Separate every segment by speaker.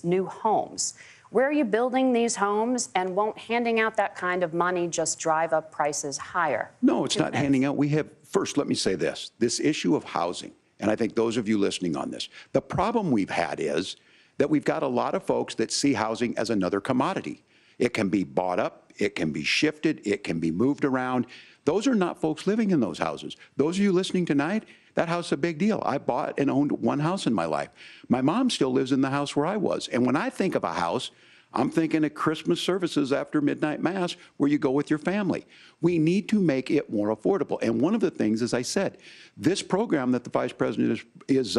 Speaker 1: new homes. Where are you building these homes, and won't handing out that kind of money just drive up prices higher?
Speaker 2: No, it's not handing out. First, let me say this issue of housing, and I think those of you listening on this, the problem we've had is that we've got a lot of folks that see housing as another commodity. It can be bought up, it can be shifted, it can be moved around. Those are not folks living in those houses. Those of you listening tonight, that house is a big deal. I bought and owned one house in my life. My mom still lives in the house where I was. And when I think of a house, I'm thinking of Christmas services after midnight mass where you go with your family. We need to make it more affordable. And one of the things, as I said, this program that the Vice President is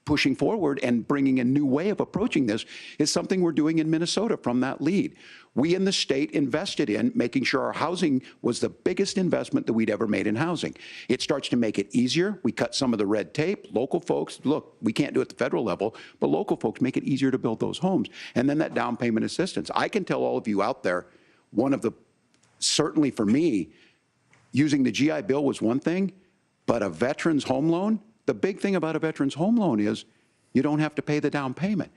Speaker 2: pushing forward and bringing a new way of approaching this is something we're doing in Minnesota from that lead. We in the state invested in making sure our housing was the biggest investment that we'd ever made in housing. It starts to make it easier. We cut some of the red tape. Local folks, look, we can't do it at the federal level, but local folks make it easier to build those homes. And then that down payment assistance. I can tell all of you out there, certainly for me, using the GI Bill was one thing, but a veteran's home loan, the big thing about a veteran's home loan is you don't have to pay the down payment.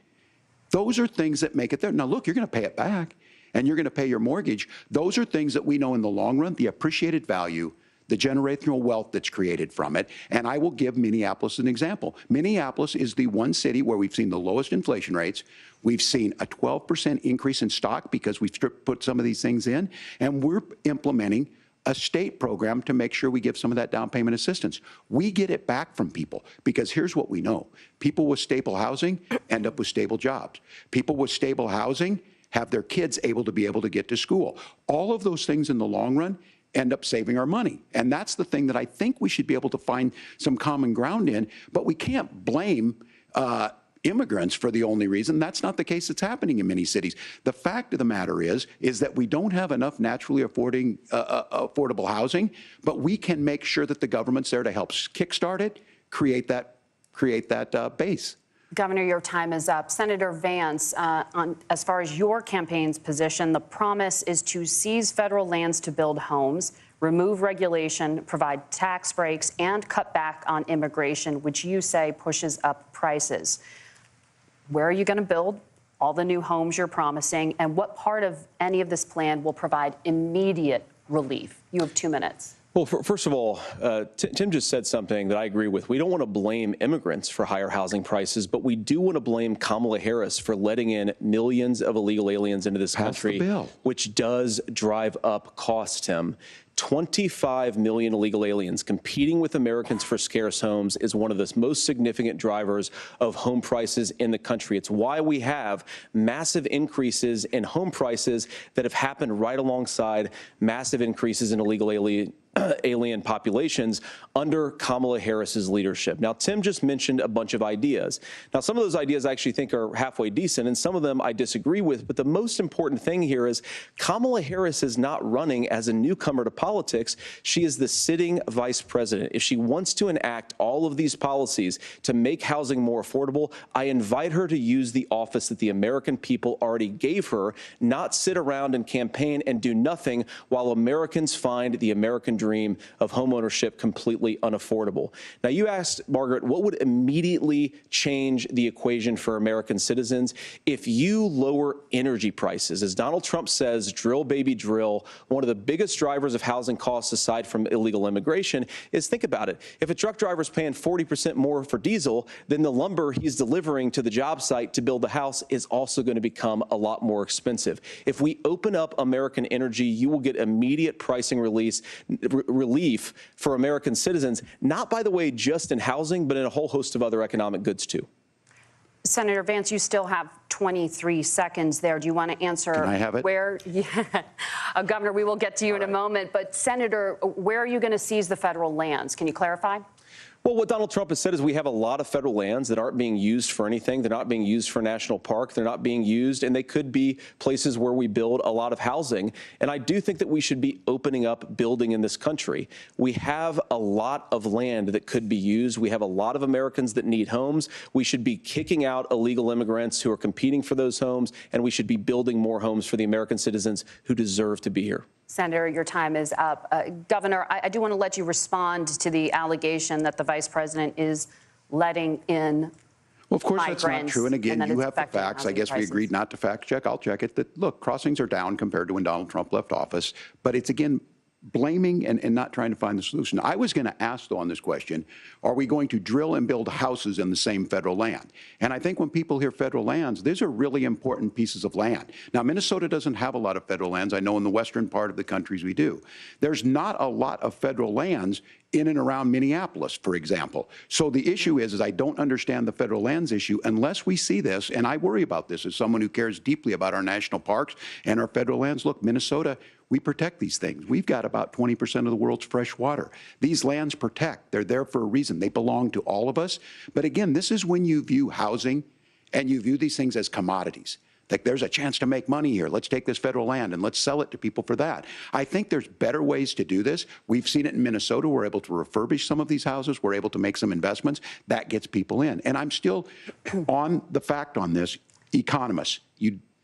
Speaker 2: Those are things that make it there. Now, look, you're going to pay it back, and you're going to pay your mortgage. Those are things that we know in the long run, the appreciated value, the generational wealth that's created from it. And I will give Minneapolis an example. Minneapolis is the one city where we've seen the lowest inflation rates. We've seen a 12% increase in stock because we've put some of these things in, and we're implementing a state program to make sure we give some of that down payment assistance. We get it back from people because here's what we know. People with stable housing end up with stable jobs. People with stable housing have their kids able to get to school. All of those things in the long run end up saving our money. And that's the thing that I think we should be able to find some common ground in, but we can't blame immigrants for the only reason. That's not the case that's happening in many cities. The fact of the matter is that we don't have enough naturally affordable housing, but we can make sure that the government's there to help kickstart it, create that base.
Speaker 1: Governor, your time is up. Senator Vance, as far as your campaign's position, the promise is to seize federal lands to build homes, remove regulation, provide tax breaks, and cut back on immigration, which you say pushes up prices. Where are you going to build all the new homes you're promising, and what part of any of this plan will provide immediate relief? You have 2 minutes.
Speaker 3: Well, first of all, Tim just said something that I agree with. We don't want to blame immigrants for higher housing prices, but we do want to blame Kamala Harris for letting in millions of illegal aliens into this country, which does drive up costs, Tim. 25 million illegal aliens competing with Americans for scarce homes is one of the most significant drivers of home prices in the country. It's why we have massive increases in home prices that have happened right alongside massive increases in illegal alien populations under Kamala Harris's leadership. Now, Tim just mentioned a bunch of ideas. Now, some of those ideas I actually think are halfway decent, and some of them I disagree with. But the most important thing here is Kamala Harris is not running as a newcomer to politics. She is the sitting vice president. If she wants to enact all of these policies to make housing more affordable, I invite her to use the office that the American people already gave her, not sit around and campaign and do nothing while Americans find the American dream of homeownership completely unaffordable. Now, you asked, Margaret, what would immediately change the equation for American citizens if you lower energy prices? As Donald Trump says, drill, baby, drill. One of the biggest drivers of housing costs, aside from illegal immigration, is, think about it. If a truck driver's paying 40% more for diesel, then the lumber he's delivering to the job site to build the house is also going to become a lot more expensive. If we open up American energy, you will get immediate pricing relief for American citizens, not, by the way, just in housing, but in a whole host of other economic goods, too.
Speaker 1: Senator Vance, you still have 23 seconds there. Do you want to answer?
Speaker 2: Can I have it?
Speaker 1: Where, yeah. Governor, we will get to you in a moment. But, Senator, where are you going to seize the federal lands? Can you clarify?
Speaker 3: Well, what Donald Trump has said is we have a lot of federal lands that aren't being used for anything. They're not being used for a national park. They're not being used, and they could be places where we build a lot of housing. And I do think that we should be opening up building in this country. We have a lot of land that could be used. We have a lot of Americans that need homes. We should be kicking out illegal immigrants who are competing for those homes, and we should be building more homes for the American citizens who deserve to be here.
Speaker 1: Senator, your time is up. Governor, I do want to let you respond to the allegation that the vice president is letting in
Speaker 2: Well, of course, that's not
Speaker 1: migrants,
Speaker 2: true. And again,
Speaker 1: that
Speaker 2: you
Speaker 1: it's
Speaker 2: have the
Speaker 1: affecting
Speaker 2: facts. I
Speaker 1: housing
Speaker 2: guess we
Speaker 1: prices.
Speaker 2: agreed not to fact check. I'll check it. That, look, crossings are down compared to when Donald Trump left office. But it's, again, blaming and not trying to find the solution. I was going to ask, though, on this question, are we going to drill and build houses in the same federal land? And I think when people hear federal lands, these are really important pieces of land. Now, Minnesota doesn't have a lot of federal lands. I know in the western part of the countries we do. There's not a lot of federal lands in and around Minneapolis, for example. So the issue is I don't understand the federal lands issue unless we see this, and I worry about this as someone who cares deeply about our national parks and our federal lands. Look, Minnesota, we protect these things. We've got about 20% of the world's fresh water. These lands protect. They're there for a reason. They belong to all of us. But again, this is when you view housing and you view these things as commodities. Like, there's a chance to make money here. Let's take this federal land and let's sell it to people for that. I think there's better ways to do this. We've seen it in Minnesota. We're able to refurbish some of these houses. We're able to make some investments. That gets people in. And I'm still on the fact on this. Economists,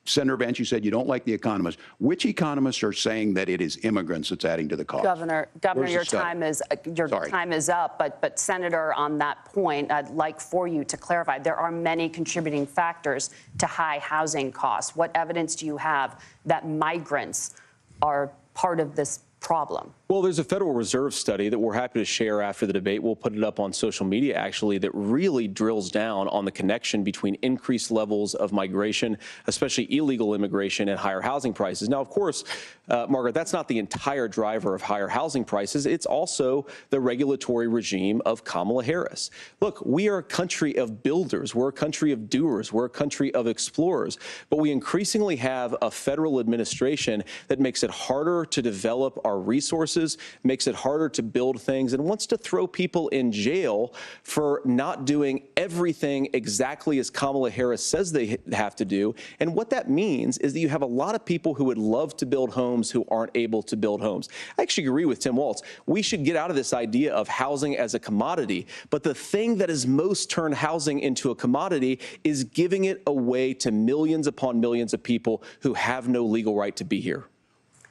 Speaker 2: Senator Vance, you said you don't like the economists. Which economists are saying that it is immigrants that's adding to the cost?
Speaker 1: Governor, your time is up. But Senator, on that point, I'd like for you to clarify. There are many contributing factors to high housing costs. What evidence do you have that migrants are part of this problem?
Speaker 3: Well, there's a Federal Reserve study that we're happy to share after the debate. We'll put it up on social media, actually, that really drills down on the connection between increased levels of migration, especially illegal immigration, and higher housing prices. Now, of course, Margaret, that's not the entire driver of higher housing prices. It's also the regulatory regime of Kamala Harris. Look, we are a country of builders. We're a country of doers. We're a country of explorers. But we increasingly have a federal administration that makes it harder to develop our resources, makes it harder to build things, and wants to throw people in jail for not doing everything exactly as Kamala Harris says they have to do. And what that means is that you have a lot of people who would love to build homes who aren't able to build homes. I actually agree with Tim Walz. We should get out of this idea of housing as a commodity. But the thing that has most turned housing into a commodity is giving it away to millions upon millions of people who have no legal right to be here.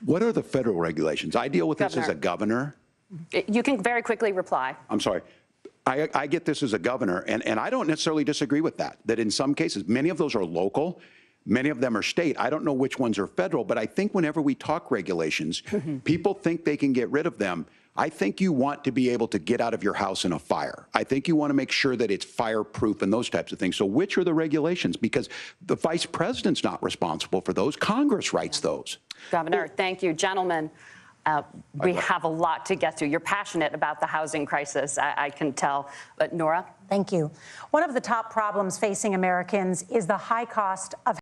Speaker 2: What are the federal regulations? I deal with this as a governor.
Speaker 1: You can very quickly reply.
Speaker 2: I'm sorry. I get this as a governor, and I don't necessarily disagree with that in some cases, many of those are local, many of them are state. I don't know which ones are federal, but I think whenever we talk regulations, people think they can get rid of them. I think you want to be able to get out of your house in a fire. I think you want to make sure that it's fireproof and those types of things. So which are the regulations? Because the vice president's not responsible for those. Congress writes those.
Speaker 1: Governor, thank you. Gentlemen, we have a lot to get through. You're passionate about the housing crisis, I can tell. But Nora?
Speaker 4: Thank you. One of the top problems facing Americans is the high cost of